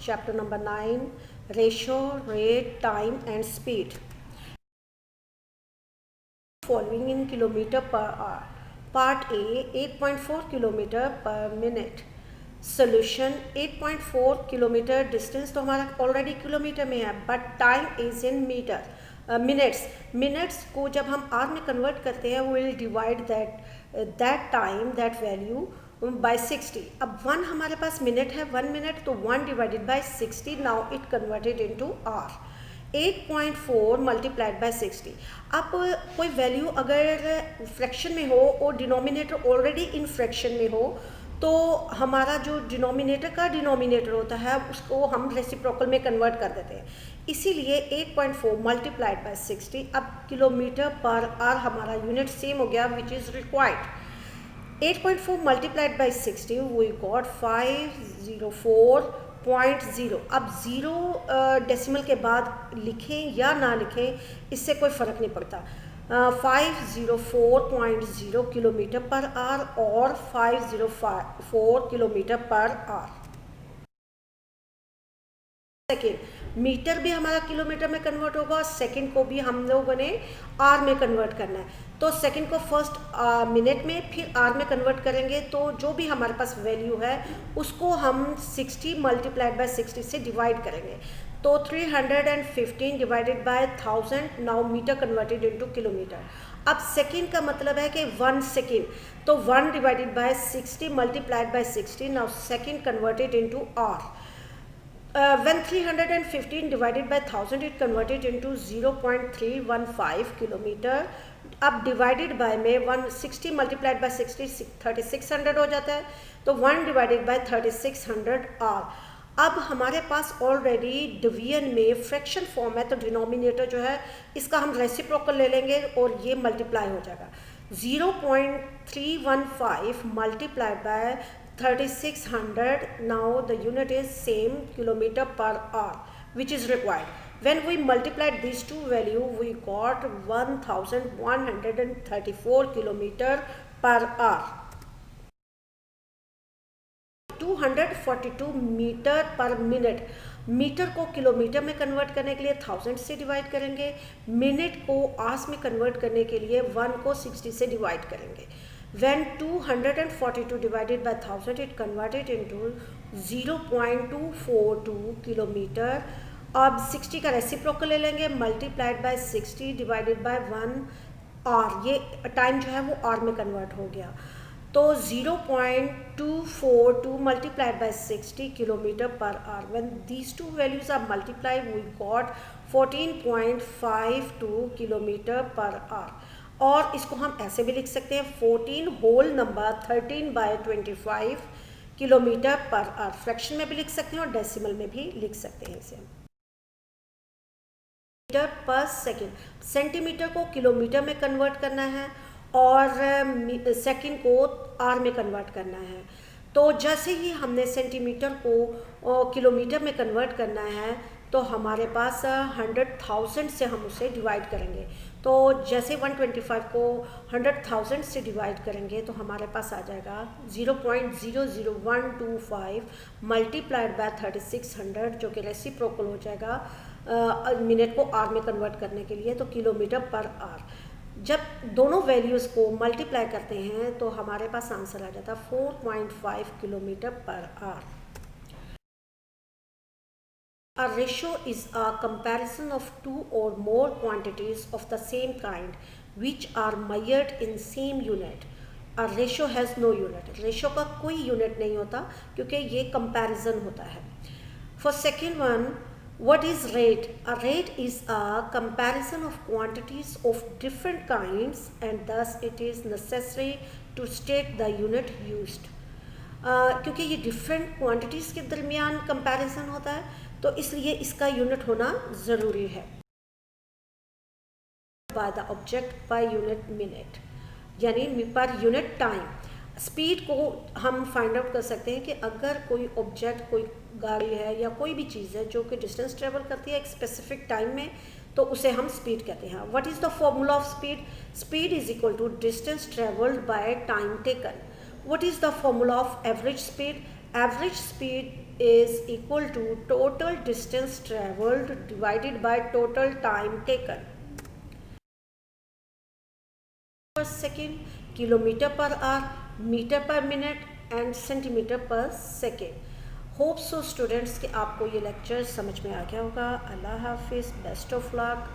chapter number 9, ratio, rate, time and speed. Following in kilometer per hour. Part A, 8.4 kilometer per minute. Solution, 8.4 kilometre distance तो हमारा already kilometre में है, but time is in metre, minutes को जब हम hour में convert करते हैं, we will divide that time, that value by 60. अब 1 हमारे पास मिनट है, 1 मिनट, तो 1 divided by 60. Now it converted into hour. 8.4 multiplied by 60. अब कोई वैल्यू अगर फ्रैक्शन में हो और डिनोमिनेटर ऑलरेडी इन फ्रैक्शन में हो, तो हमारा जो डिनोमिनेटर का डिनोमिनेटर होता है उसको हम रेसिप्रोकल में कन्वर्ट कर देते हैं. इसीलिए 8.4 मल्टीप्लाइड बाय 60. अब किलोमीटर पर आर हमारा यूनिट सेम हो गया, which is required. 8.4 multiplied by 60 we got 504.0. अब 0 डेसिमल के बाद लिखें या ना लिखें इससे कोई फ़र्क नहीं पड़ता. 504.0 किलोमीटर पर आर और 504 kilometre per are. Second, metre भी हमारा किलोमीटर में कन्वर्ट होगा, सेकेंड को भी हम लोगों ने आर में कन्वर्ट करना है. तो सेकेंड को फर्स्ट मिनट में, फिर आर में कन्वर्ट करेंगे. तो जो भी हमारे पास वैल्यू है उसको हम 60 मल्टीप्लाइड बाय 60 से डिवाइड करेंगे. तो 315 divided by 1000. Now metre converted into kilometre. अब सेकेंड का मतलब है कि 1 सेकेंड, तो 1 divided by 60 multiplied by 60. Now second converted into hour. When 315 divided by 1000 it converted into 0.315 kilometre. अब डिवाइडेड बाय में 160 मल्टीप्लाइड बाय 60 3600 हो जाता है. तो 1 डिवाइडेड बाय 3600 आर. अब हमारे पास ऑलरेडी डिवीजन में फ्रैक्शन फॉर्म है, तो डिनोमिनेटर जो है इसका हम रेसिप्रोकल ले लेंगे और ये मल्टीप्लाई हो जाएगा. 0.315 multiplied by 3600. Now the unit is same, kilometer per hour, which is required. When we multiplied these two value, we got 1134 kilometer per hour. 242 metre per minute. Metre को किलोमीटर में convert करने के लिए 1000 से divide करेंगे, minute को hours में convert करने के लिए 1 को 60 से डिवाइड करेंगे. When 242 divided by 1000 it converted into 0.242 kilometre. अब 60 का रेसिप्रोकल ले लेंगे, multiplied by 60 divided by 1 hour. ये टाइम जो है वो आर में कन्वर्ट हो गया. तो 0.242 multiplied by 60 kilometre per hour. When these two values are multiplied, we got 14.52 kilometre per hour. और इसको हम ऐसे भी लिख सकते हैं 14 whole number 13/25 kilometre per hour. Fraction में भी लिख सकते हैं और डेसिमल में भी लिख सकते हैं इसे. मीटर पर सेकेंड. सेंटीमीटर को किलोमीटर में कन्वर्ट करना है और सेकंड को आर में कन्वर्ट करना है. तो जैसे ही हमने सेंटीमीटर को किलोमीटर में कन्वर्ट करना है, तो हमारे पास 100,000 से हम उसे डिवाइड करेंगे. तो जैसे 125 को 100,000 से डिवाइड करेंगे तो हमारे पास आ जाएगा 0.00125 मल्टीप्लाइड बाय 3600, जो कि रेसिप्रोकल हो जाएगा मिनट को आर में कन्वर्ट करने के लिए, तो किलोमीटर पर आर. जब दोनों वैल्यूज़ को मल्टीप्लाई करते हैं तो हमारे पास आंसर आ जाता है 4.5 kilometre per are. A ratio is a comparison of two or more quantities of the same kind which are measured in same unit. A ratio has no unit. ratio का कोई unit नहीं होता क्योंकि ये comparison होता है. For second one, what is rate? A rate is a comparison of quantities of different kinds and thus it is necessary to state the unit used. क्योंकि ये डिफरेंट क्वांटिटीज़ के दरमियान कंपैरिजन होता है, तो इसलिए इसका यूनिट होना ज़रूरी है. By the object per unit minute, यानी पर यूनिट टाइम. स्पीड को हम फाइंड आउट कर सकते हैं कि अगर कोई ऑब्जेक्ट, कोई गाड़ी है या कोई भी चीज़ है जो कि डिस्टेंस ट्रेवल करती है एक स्पेसिफिक टाइम में, तो उसे हम स्पीड कहते हैं. What is the formula of speed? Speed is equal to distance travelled by time taken. What is the formula of average speed? Average speed is equal to total distance travelled divided by total time taken per second, kilometre per hour, metre per minute and centimetre per second. Hope so students कि आपको ये lecture समझ में आ गया होगा। अल्लाह हाफिज़, best of luck.